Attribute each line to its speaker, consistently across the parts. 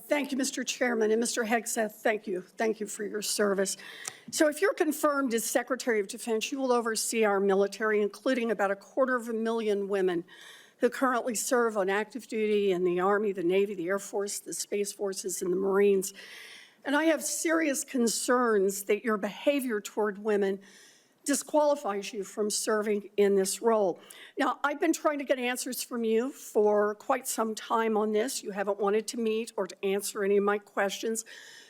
Speaker 1: Thank you, Mr. Chairman, and Mr. Hegseth, thank you. Thank you for your service. So if you're confirmed as Secretary of Defense, you will oversee our military, including about 250,000 women who currently serve on active duty in the Army, the Navy, the Air Force, the Space Forces, and the Marines. And I have serious concerns that your behavior toward women disqualifies you from serving in this role. Now, I've been trying to get answers from you for quite some time on this. You haven't wanted to meet or to answer any of my questions,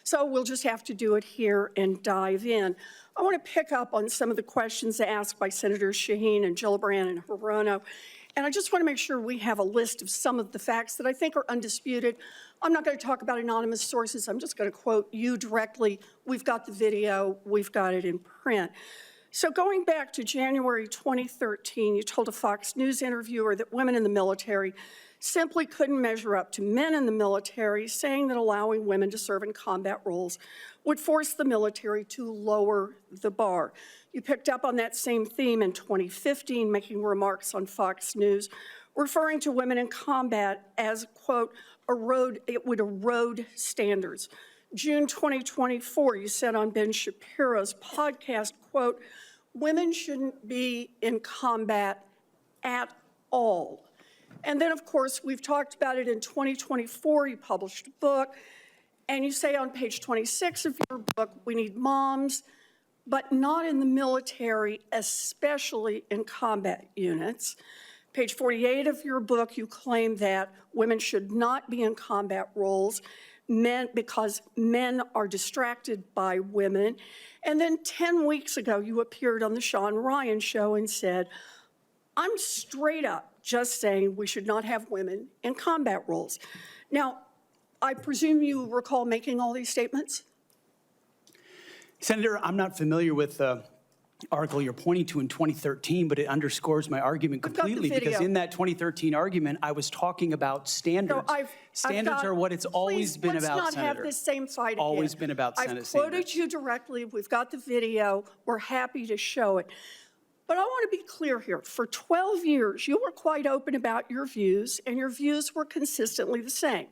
Speaker 1: so we'll just have to do it here and dive in. I want to pick up on some of the questions asked by Senators Shaheen and Gillibrand and Hirono, and I just want to make sure we have a list of some of the facts that I think are undisputed. I'm not going to talk about anonymous sources. I'm just going to quote you directly. We've got the video. We've got it in print. So going back to January 2013, you told a Fox News interviewer that women in the military simply couldn't measure up to men in the military, saying that allowing women to serve in combat roles would force the military to lower the bar. You picked up on that same theme in 2015, making remarks on Fox News, referring to women in combat as, quote, it would erode standards. June 2024, you said on Ben Shapiro's podcast, quote, women shouldn't be in combat at all. And then, of course, we've talked about it in 2024, you published a book, and you say on page 26 of your book, we need moms, but not in the military, especially in combat units. Page 48 of your book, you claim that women should not be in combat roles, because men are distracted by women. And then 10 weeks ago, you appeared on the Sean Ryan show and said, I'm straight up just saying we should not have women in combat roles. Now, I presume you recall making all these statements?
Speaker 2: Senator, I'm not familiar with the article you're pointing to in 2013, but it underscores my argument completely, because in that 2013 argument, I was talking about standards.
Speaker 1: So
Speaker 2: standards are what it's always been about,
Speaker 1: Senator. Let's not have this same fight again.
Speaker 2: Always been about Senate standards.
Speaker 1: I've quoted you directly. We've got the video. We're happy to show it. But I want to be clear here. For 12 years, you were quite open about your views, and your views were consistently the same.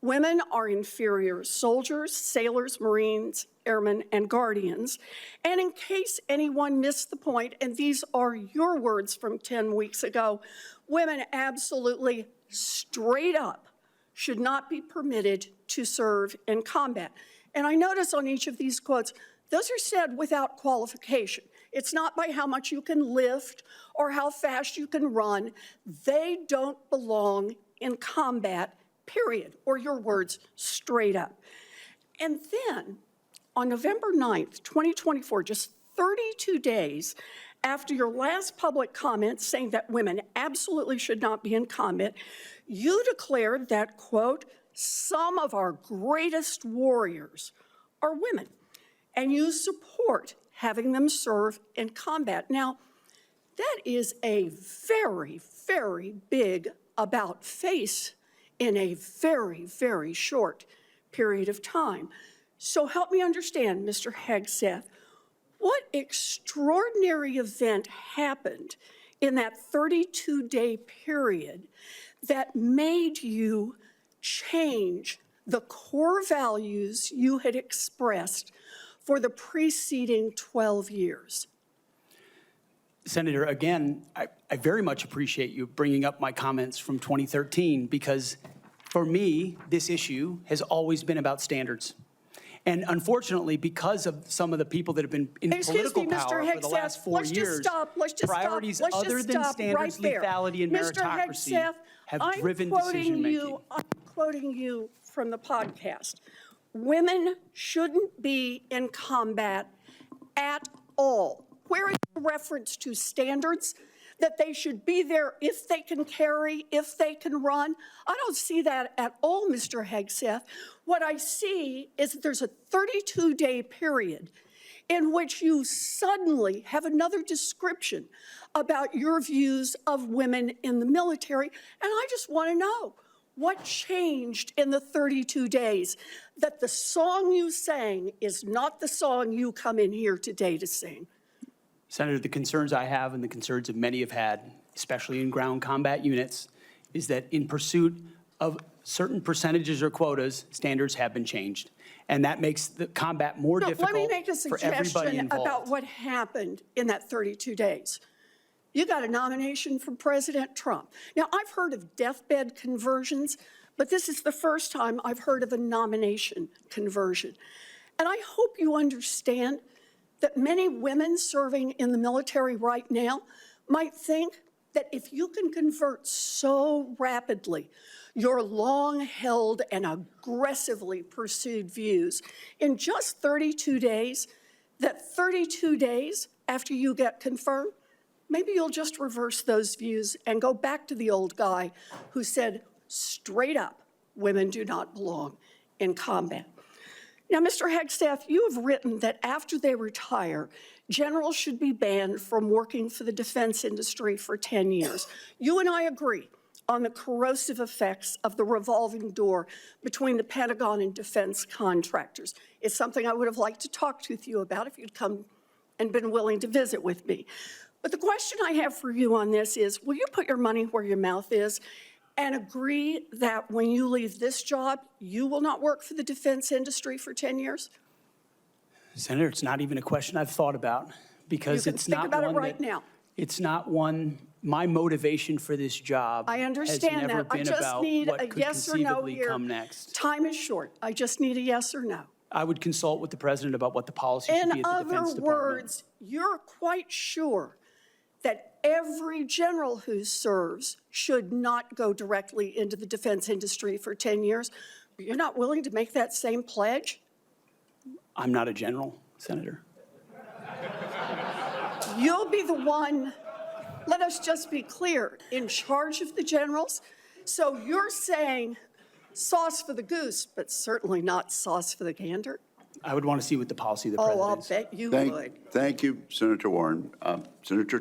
Speaker 1: Women are inferior soldiers, sailors, Marines, airmen, and guardians. And in case anyone missed the point, and these are your words from 10 weeks ago, women absolutely straight up should not be permitted to serve in combat. And I notice on each of these quotes, those are said without qualification. It's not by how much you can lift or how fast you can run. They don't belong in combat, period, or your words, straight up. And then on November 9th, 2024, just 32 days after your last public comment saying that women absolutely should not be in combat, you declared that, quote, some of our greatest warriors are women, and you support having them serve in combat. Now, that is a very, very big about face in a very, very short period of time. So help me understand, Mr. Hegseth, what extraordinary event happened in that 32-day period that made you change the core values you had expressed for the preceding 12 years?
Speaker 2: Senator, again, I very much appreciate you bringing up my comments from 2013, because for me, this issue has always been about standards. And unfortunately, because of some of the people that have been in political power for the last 4 years, priorities other than standards, lethality, and meritocracy have driven decision-making.
Speaker 1: I'm quoting you from the podcast. Women shouldn't be in combat at all. Where is the reference to standards? That they should be there if they can carry, if they can run? I don't see that at all, Mr. Hegseth. What I see is that there's a 32-day period in which you suddenly have another description about your views of women in the military, and I just want to know, what changed in the 32 days that the song you sang is not the song you come in here today to sing?
Speaker 2: Senator, the concerns I have and the concerns of many have had, especially in ground combat units, is that in pursuit of certain percentages or quotas, standards have been changed. And that makes the combat more
Speaker 1: No,
Speaker 2: difficult
Speaker 1: let me make a
Speaker 2: for everybody
Speaker 1: suggestion
Speaker 2: involved.
Speaker 1: about what happened in that 32 days. You got a nomination from President Trump. Now, I've heard of deathbed conversions, but this is the first time I've heard of a nomination conversion. And I hope you understand that many women serving in the military right now might think that if you can convert so rapidly your long-held and aggressively pursued views in just 32 days, that 32 days after you get confirmed, maybe you'll just reverse those views and go back to the old guy who said straight up, women do not belong in combat. Now, Mr. Hegseth, you have written that after they retire, generals should be banned from working for the defense industry for 10 years. You and I agree on the corrosive effects of the revolving door between the Pentagon and defense contractors. It's something I would have liked to talk with you about if you'd come and been willing to visit with me. But the question I have for you on this is, will you put your money where your mouth is and agree that when you leave this job, you will not work for the defense industry for 10 years?
Speaker 2: Senator, it's not even a question I've thought about because
Speaker 1: You can
Speaker 2: it's
Speaker 1: think
Speaker 2: not
Speaker 1: about it
Speaker 2: one
Speaker 1: right
Speaker 2: that,
Speaker 1: now.
Speaker 2: It's not one, my motivation for this job
Speaker 1: I understand
Speaker 2: has never
Speaker 1: that. I
Speaker 2: been
Speaker 1: just
Speaker 2: about
Speaker 1: need
Speaker 2: what
Speaker 1: a
Speaker 2: could
Speaker 1: yes or no
Speaker 2: conceivably
Speaker 1: here.
Speaker 2: come next.
Speaker 1: Time is short. I just need a yes or no.
Speaker 2: I would consult with the president about what the policy should be
Speaker 1: In
Speaker 2: at the Defense
Speaker 1: other
Speaker 2: Department.
Speaker 1: words, you're quite sure that every general who serves should not go directly into the defense industry for 10 years. But you're not willing to make that same pledge?
Speaker 2: I'm not a general, Senator.
Speaker 1: You'll be the one, let us just be clear, in charge of the generals. So you're saying sauce for the goose, but certainly not sauce for the gander?
Speaker 2: I would want to see what the policy of the president
Speaker 1: Oh, I'll
Speaker 2: is.
Speaker 1: bet you would.
Speaker 3: Thank you, Senator Warren. Senator